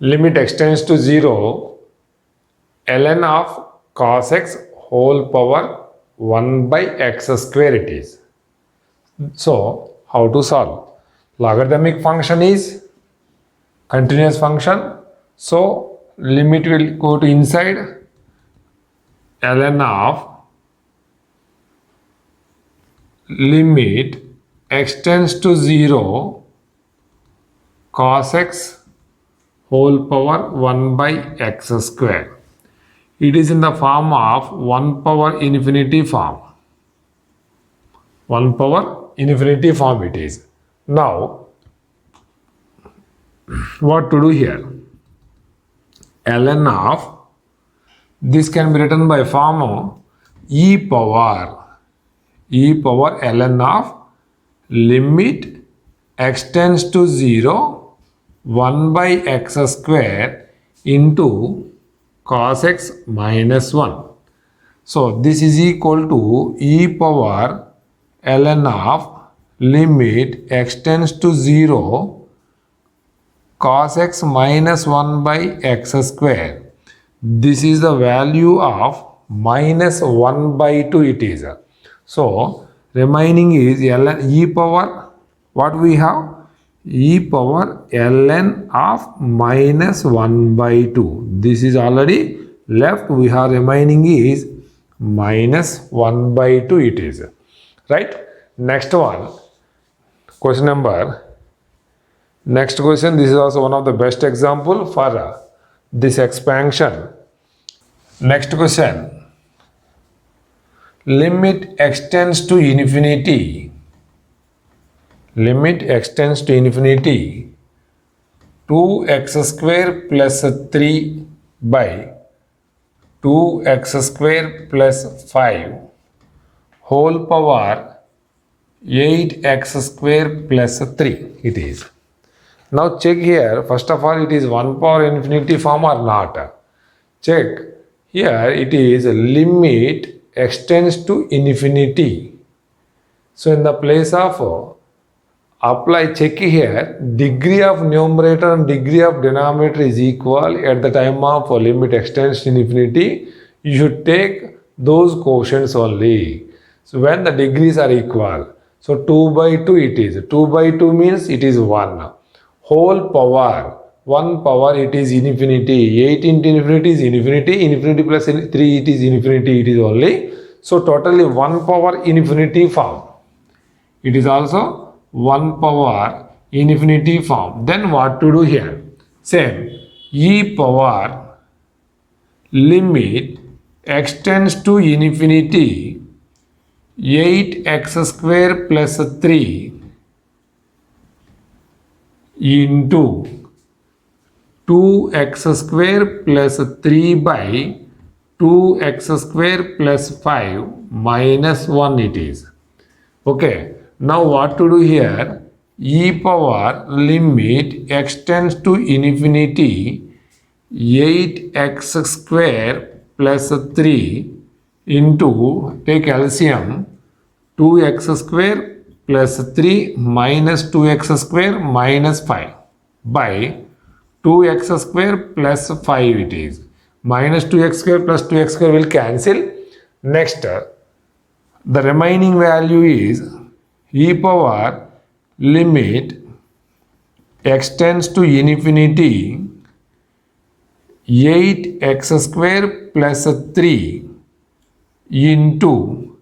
limit extends to 0, ln of cos x whole power 1 by x square it is. So how to solve? Logarithmic function is continuous function, so limit will go to inside, ln of limit extends to 0 cos x whole power 1 by x square. It is in the form of 1 power infinity form. 1 power infinity form it is. Now, what to do here? ln of, this can be written by form of e power ln of limit extends to 0 1 by x square into cos x minus 1. So this is equal to e power ln of limit extends to 0 cos x minus 1 by x square. This is the value of minus 1 by 2 it is. So remaining is ln e power, what we have? E power ln of minus 1 by 2. This is already left. We have remaining is minus 1 by 2 it is. Right? Next one. Question number. Next question. This is also one of the best example for this expansion. Next question. Limit extends to infinity. Limit extends to infinity 2x square plus 3 by 2x square plus 5 whole power 8x square plus 3 it is. Now check here, first of all, it is 1 power infinity form or not. Check here, it is limit extends to infinity. So in the place of apply, check here, degree of numerator and degree of denominator is equal at the time of limit extends to infinity. You should take those quotients only. So when the degrees are equal, so 2 by 2 it is. 2 by 2 means it is 1. Whole power, 1 power it is infinity. 8 into infinity is infinity. Infinity plus 3 it is infinity, it is only. So totally 1 power infinity form. It is also 1 power infinity form. Then what to do here? Same. E power limit extends to infinity 8x square plus 3 into 2x square plus 3 by 2x square plus 5 minus 1 it is. Okay. Now what to do here? E power limit extends to infinity 8x square plus 3 into, take LCM, 2x square plus 3 minus 2x square minus 5 by 2x square plus 5 it is. Minus 2x square plus 2x square will cancel. Next, the remaining value is e power limit extends to infinity 8x square plus 3 into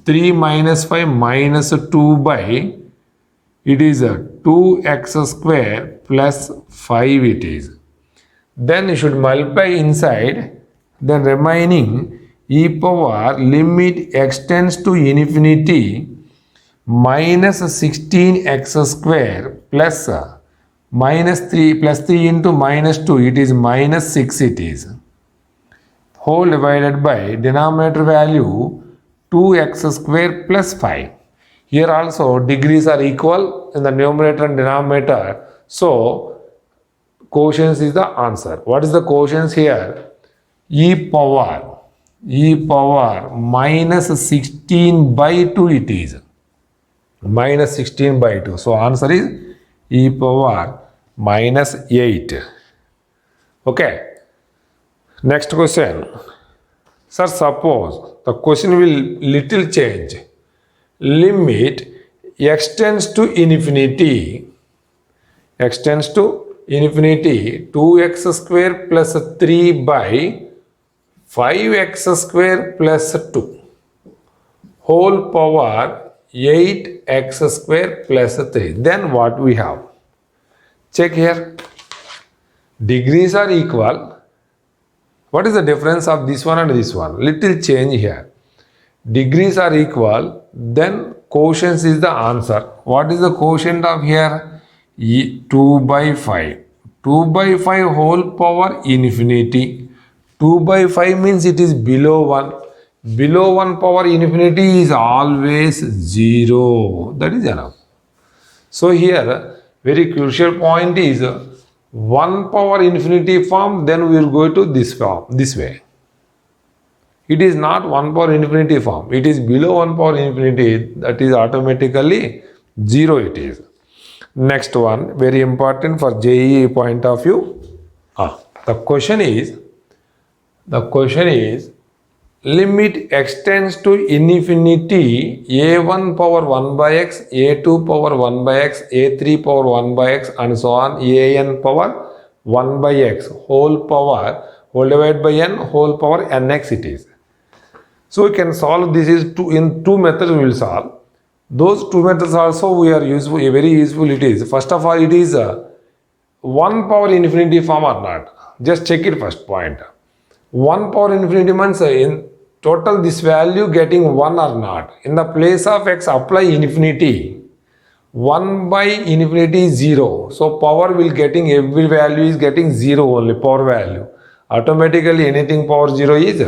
3 minus 5 minus 2 by, it is a 2x square plus 5 it is. Then you should multiply inside, then remaining e power limit extends to infinity minus 16x square plus minus 3 plus 3 into minus 2, it is minus 6 it is. Whole divided by denominator value 2x square plus 5. Here also degrees are equal in the numerator and denominator. So quotients is the answer. What is the quotients here? E power minus 16 by 2 it is. Minus 16 by 2. So answer is e power minus 8. Okay. Next question. Sir, suppose the question will little change. Limit extends to infinity. Extends to infinity 2x square plus 3 by 5x square plus 2 whole power 8x square plus 3. Then what we have? Check here. Degrees are equal. What is the difference of this one and this one? Little change here. Degrees are equal, then quotient is the answer. What is the quotient of here? 2 by 5. 2 by 5 whole power infinity. 2 by 5 means it is below 1. Below 1 power infinity is always 0. That is enough. So here, very crucial point is 1 power infinity form, then we will go to this form, this way. It is not 1 power infinity form. It is below 1 power infinity. That is automatically 0 it is. Next one, very important for JEE point of view. The question is limit extends to infinity a1 power 1 by x, a2 power 1 by x, a3 power 1 by x and so on, an power 1 by x whole power whole divided by n whole power nx it is. So we can solve this in two methods we will solve. Those two methods also we are useful, very useful it is. First of all, it is 1 power infinity form or not. Just check it first point. 1 power infinity means in total this value getting 1 or not. In the place of x apply infinity. 1 by infinity is 0. So power will getting, every value is getting 0 only, power value. Automatically anything power 0 is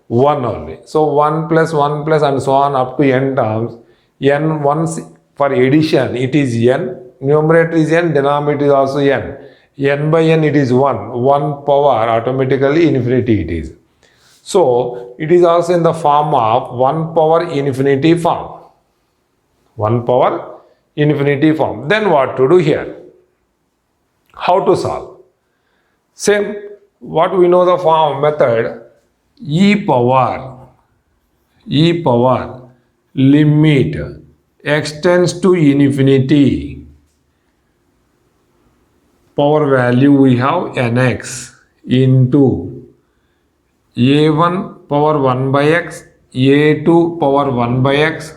1 only. So 1 plus and so on up to n terms. N once for addition it is n. Numerator is n, denominator is also n. N by n it is 1. 1 power automatically infinity it is. So it is also in the form of 1 power infinity form. 1 power infinity form. Then what to do here? How to solve? Same, what we know the form method, e power limit extends to infinity. Power value we have nx into a1 power 1 by x, a2 power 1 by x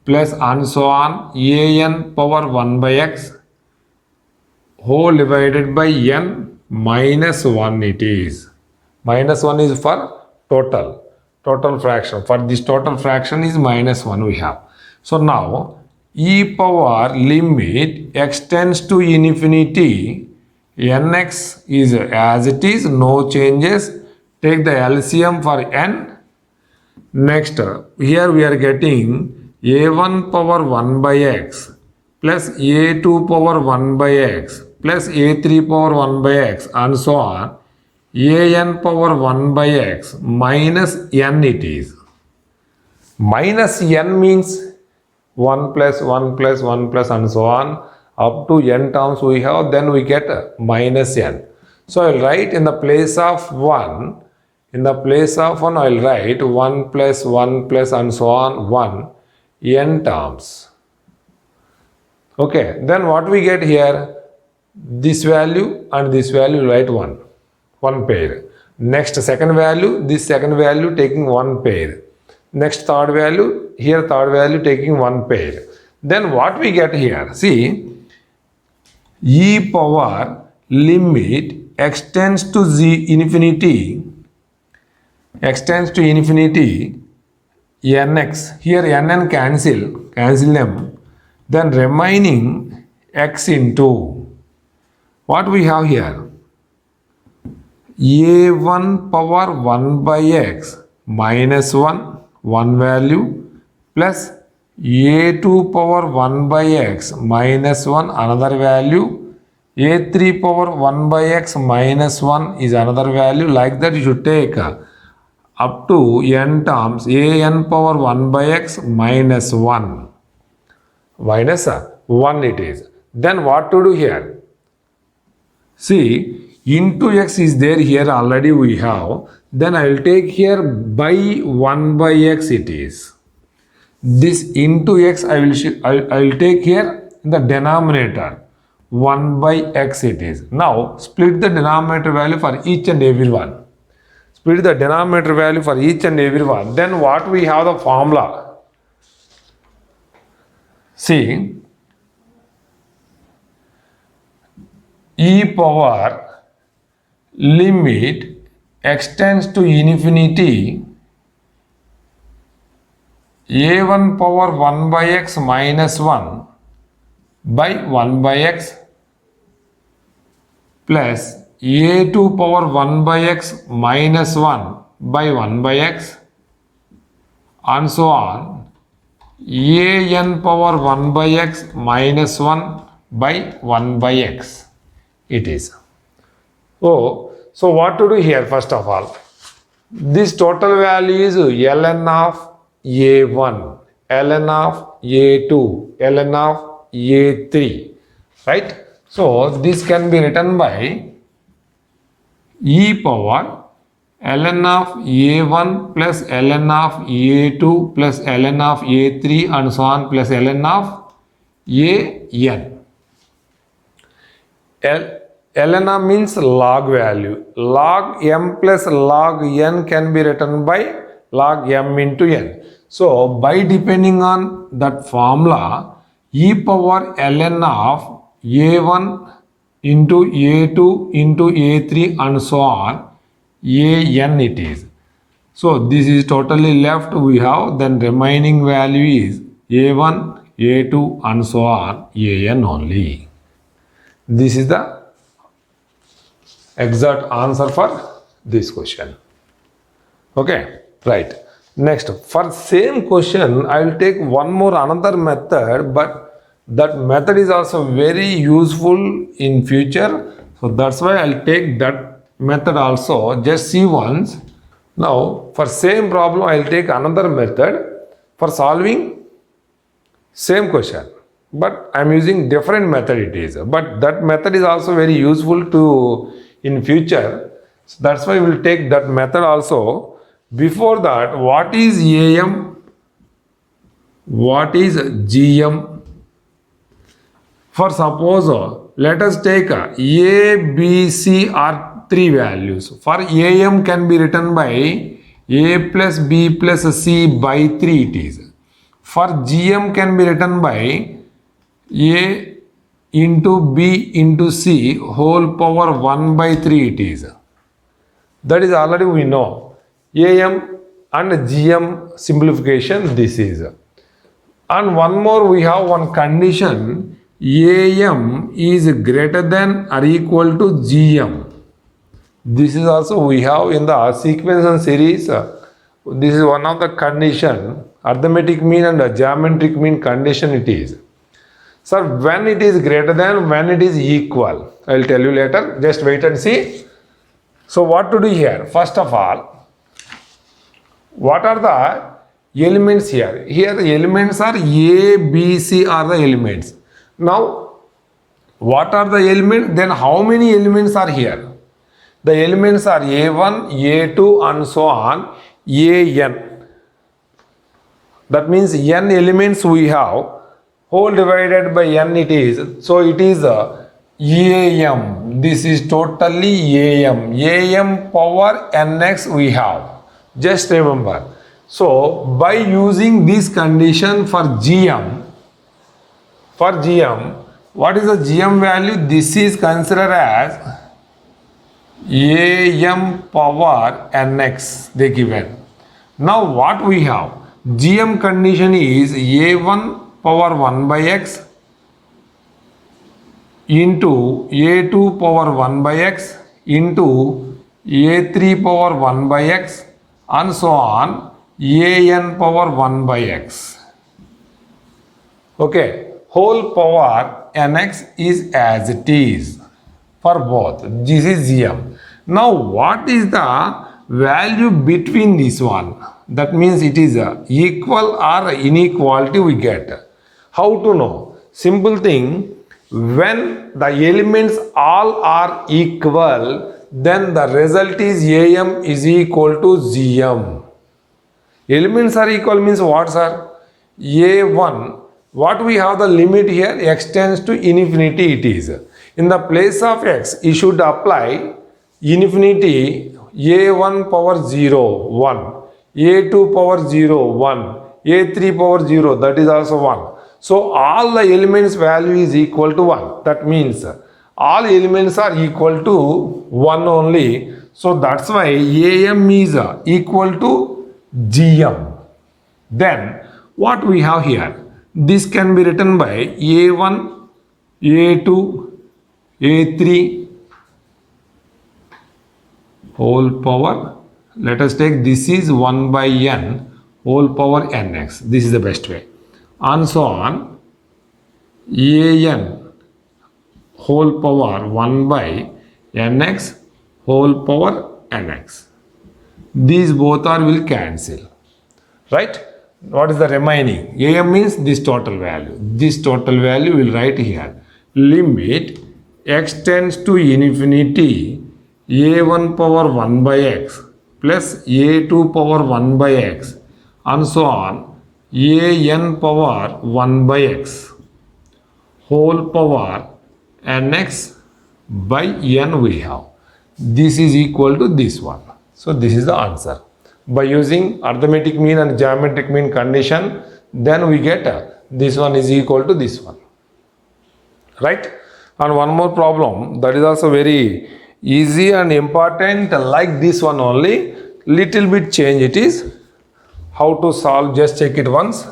plus and so on an power 1 by x whole divided by n minus 1 it is. Minus 1 is for total fraction. For this total fraction is minus 1 we have. So now e power limit extends to infinity. Nx is as it is, no changes. Take the LCM for n. Next, here we are getting a1 power 1 by x plus a2 power 1 by x plus a3 power 1 by x and so on. An power 1 by x minus n it is. Minus n means 1 plus and so on up to n terms we have, then we get minus n. So I will write in the place of 1, I will write 1 plus and so on 1 n terms. Okay, then what we get here? This value and this value write 1 pair. Next second value, this second value taking 1 pair. Next third value, here third value taking 1 pair. Then what we get here? See, e power limit extends to infinity nx. Here nn cancel them. Then remaining x into what we have here? a1 power 1 by x minus 1 value plus a2 power 1 by x minus 1 another value, a3 power 1 by x minus 1 is another value. Like that you should take up to n terms an power 1 by x minus 1 it is. Then what to do here? See, into x is there here already we have. Then I will take here by 1 by x it is. This into x I will take here in the denominator. 1 by x it is. Now split the denominator value for each and every one. Split the denominator value for each and every one. Then what we have the formula. See, e power limit extends to infinity a1 power 1 by x minus 1 by 1 by x plus a2 power 1 by x minus 1 by 1 by x and so on an power 1 by x minus 1 by 1 by x it is. Oh, so what to do here first of all? This total value is ln of a1, ln of a2, ln of a3, right? So this can be written by e power ln of a1 plus ln of a2 plus ln of a3 and so on plus ln of an. ln means log value. Log m plus log n can be written by log m into n. So by depending on that formula, e power ln of a1 into a2 into a3 and so on an it is. So this is totally left we have, then remaining value is a1, a2 and so on an only. This is the exact answer for this question. Okay, right. Next, for same question, I will take one more another method, but that method is also very useful in future. So that's why I'll take that method also. Just see once. Now, for same problem, I'll take another method for solving same question. But I'm using different method it is. But that method is also very useful to in future. So that's why we'll take that method also. Before that, what is AM? What is GM? For suppose, let us take A, B, C are three values. For AM can be written by A plus B plus C by 3 it is. For GM can be written by A into B into C whole power 1 by 3 it is. That is already we know. AM and GM simplification this is. And one more we have one condition, AM is greater than or equal to GM. This is also we have in the sequence and series. This is one of the condition, arithmetic mean and geometric mean condition it is. Sir, when it is greater than, when it is equal, I will tell you later, just wait and see. So what to do here? First of all, what are the elements here? Here the elements are A, B, C are the elements. Now, what are the elements? Then how many elements are here? The elements are A1, A2 and so on, AN. That means n elements we have, whole divided by n it is. So it is AM. This is totally AM. AM power nx we have. Just remember. So by using this condition for GM, what is the GM value? This is considered as AM power nx they given. Now what we have? GM condition is A1 power 1 by x into A2 power 1 by x into A3 power 1 by x and so on an power 1 by x. Okay, whole power nx is as it is for both. This is GM. Now what is the value between this one? That means it is equal or inequality we get. How to know? Simple thing, When the elements all are equal, then the result is AM is equal to GM. Elements are equal means what, sir? A1, what we have the limit here, x tends to infinity it is. In the place of x, you should apply infinity a1 power 0, 1, a2 power 0, 1, a3 power 0, that is also 1. So all the elements value is equal to 1. That means all elements are equal to 1 only. So that's why AM is equal to GM. Then what we have here? This can be written by A1, A2, A3 whole power. Let us take this is 1 by n whole power nx. This is the best way. And so on. An whole power 1 by nx whole power nx. These both are will cancel. Right? What is the remaining? AM means this total value. This total value will write here. Limit x tends to infinity a1 power 1 by x plus a2 power 1 by x and so on an power 1 by x whole power nx by n we have. This is equal to this one. So this is the answer. By using arithmetic mean and geometric mean condition, then we get this one is equal to this one. Right? And one more problem that is also very easy and important, like this one only. Little bit change it is. How to solve? Just check it once.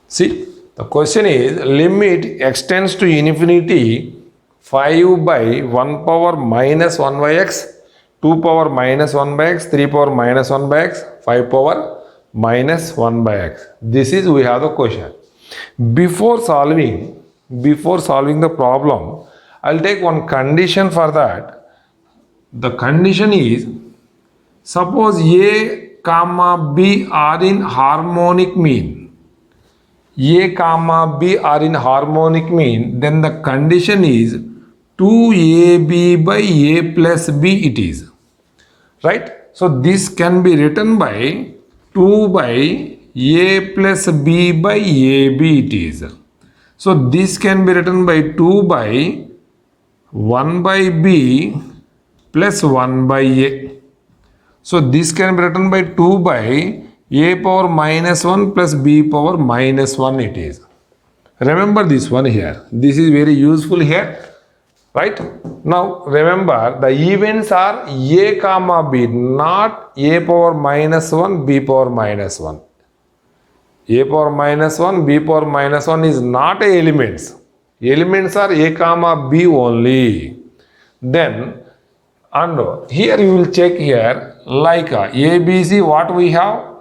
See, the question is limit x tends to infinity 5 by 1 power minus 1 by x, 2 power minus 1 by x, 3 power minus 1 by x, 5 power minus 1 by x. This is we have the question. Before solving the problem, I'll take one condition for that. The condition is, suppose A comma B are in harmonic mean. A comma B are in harmonic mean, then the condition is 2AB by A plus B it is. Right? So this can be written by 2 by A plus B by AB it is. So this can be written by 2 by 1 by B plus 1 by A. So this can be written by 2 by A power minus 1 plus B power minus 1 it is. Remember this one here. This is very useful here. Right? Now remember the events are A comma B, not A power minus 1, B power minus 1. A power minus 1, B power minus 1 is not a elements. Elements are A comma B only. Then, and here you will check here, like A, B, C, what we have?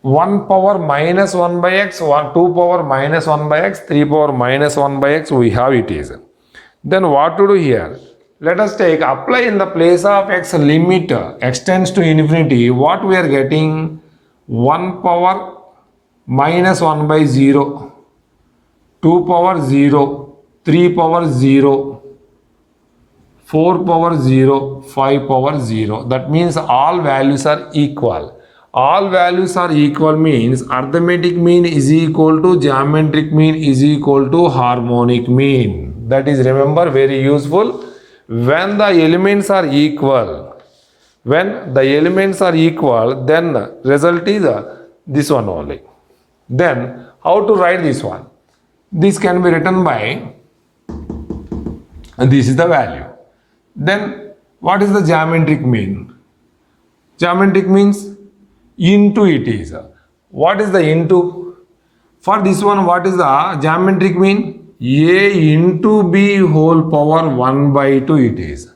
1 power minus 1 by x, 2 power minus 1 by x, 3 power minus 1 by x, we have it is. Then what to do here? Let us take, apply in the place of x limit x tends to infinity. What we are getting? 1 power minus 1 by 0, 2 power 0, 3 power 0, 4 power 0, 5 power 0. That means all values are equal. All values are equal means arithmetic mean is equal to geometric mean is equal to harmonic mean. That is, remember, very useful. When the elements are equal, then result is this one only. Then how to write this one? This can be written by, and this is the value. Then what is the geometric mean? Geometric means into it is. What is the into? For this one, what is the geometric mean? A into B whole power 1 by 2 it is.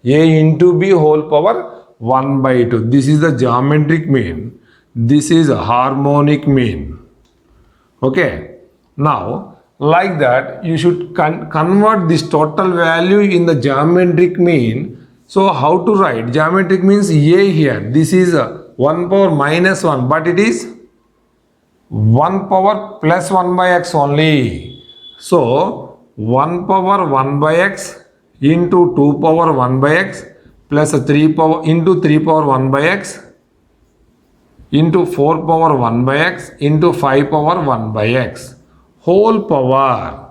A into B whole power 1 by 2. This is the geometric mean. This is a harmonic mean. Okay. Now, like that, you should convert this total value in the geometric mean. So, how to write? Geometric means A here. This is 1 power minus 1, but it is 1 power plus 1 by x only. So 1 power 1 by x into 2 power 1 by x plus 3 power into 3 power 1 by x into 4 power 1 by x into 5 power 1 by x. Whole power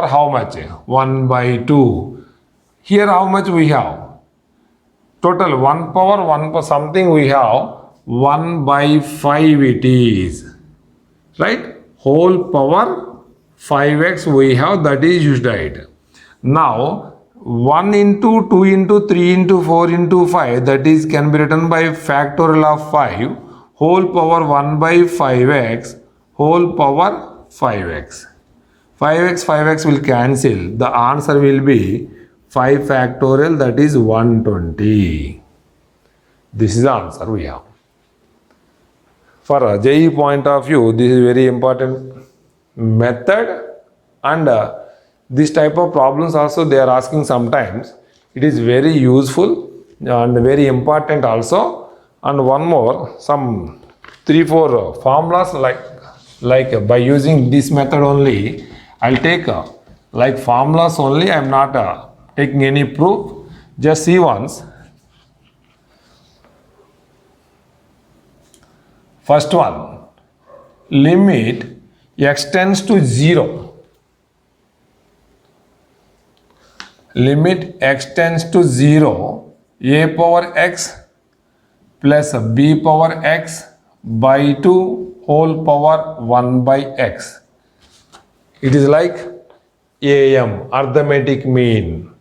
how much? 1 by 2. Here how much we have? Total 1 power 1 power something we have 1 by 5 it is. Right? Whole power 5x we have, that is used right. Now 1 into 2 into 3 into 4 into 5, that is can be written by factorial of 5 whole power 1 by 5x whole power 5x. 5x will cancel. The answer will be 5 factorial, that is 120. This is the answer we have. For a JEE point of view, this is very important method, and this type of problems also they are asking sometimes. It is very useful and very important also. And one more, some 3-4 formulas like by using this method only, I'll take like formulas only. I'm not taking any proof. Just see once. First one, limit x tends to 0. Limit x tends to 0, a power x plus b power x by 2 whole power 1 by x. It is like AM, arithmetic mean,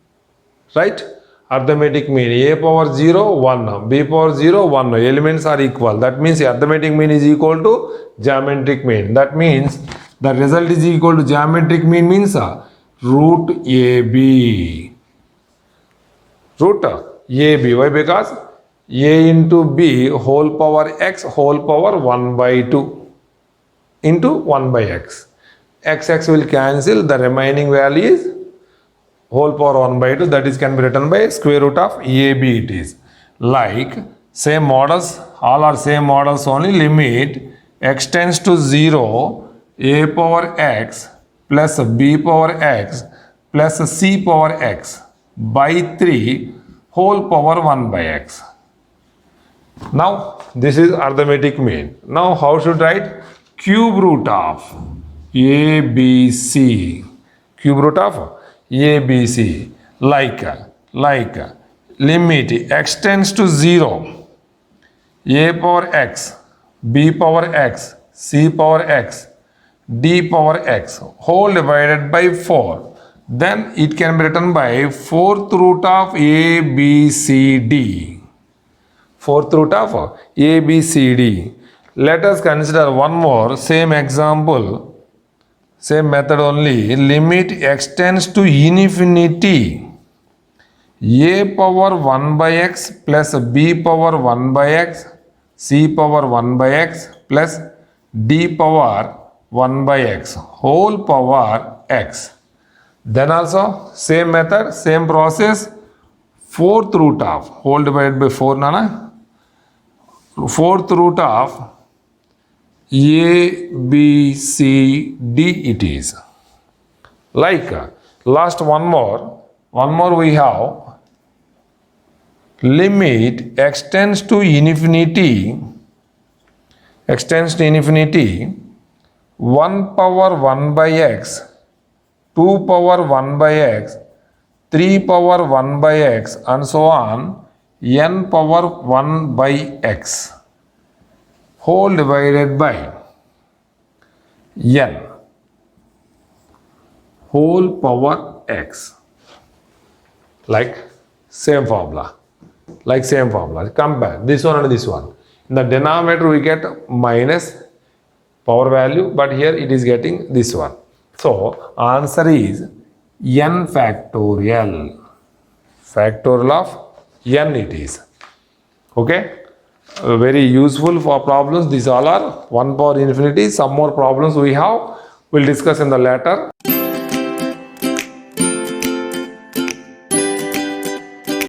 right? Arithmetic mean, a power 0, 1, b power 0, 1, elements are equal. That means arithmetic mean is equal to geometric mean. That means the result is equal to geometric mean means root AB. Root AB. Why? Because a into b whole power x whole power 1 by 2 into 1 by x. X will cancel, the remaining value is whole power 1 by 2, that is can be written by square root of AB it is. Like same models, all are same models only. Limit x tends to 0, a power x plus b power x plus c power x by 3 whole power 1 by x. Now this is arithmetic mean. Now how should write? Cube root of ABC. Cube root of ABC. Like limit x tends to 0, a power x, b power x, c power x, d power x whole divided by 4. Then it can be written by 4th root of ABCD. 4th root of ABCD. Let us consider one more same example, same method only. Limit x tends to infinity, a power 1 by x plus b power 1 by x, c power 1 by x plus d power 1 by x whole power x. Then also same method, same process. 4th root of whole divided by 4 nana. 4th root of A, B, C, D it is. Like last one more we have. Limit x tends to infinity, 1 power 1 by x, 2 power 1 by x, 3 power 1 by x and so on, n power 1 by x whole divided by n whole power x. Like same formula. Compare this one and this one. In the denominator we get minus power value, but here it is getting this one. So answer is n factorial. Factorial of n it is. Okay. Very useful for problems. These all are 1 power infinity. Some more problems we have. We'll discuss in the later.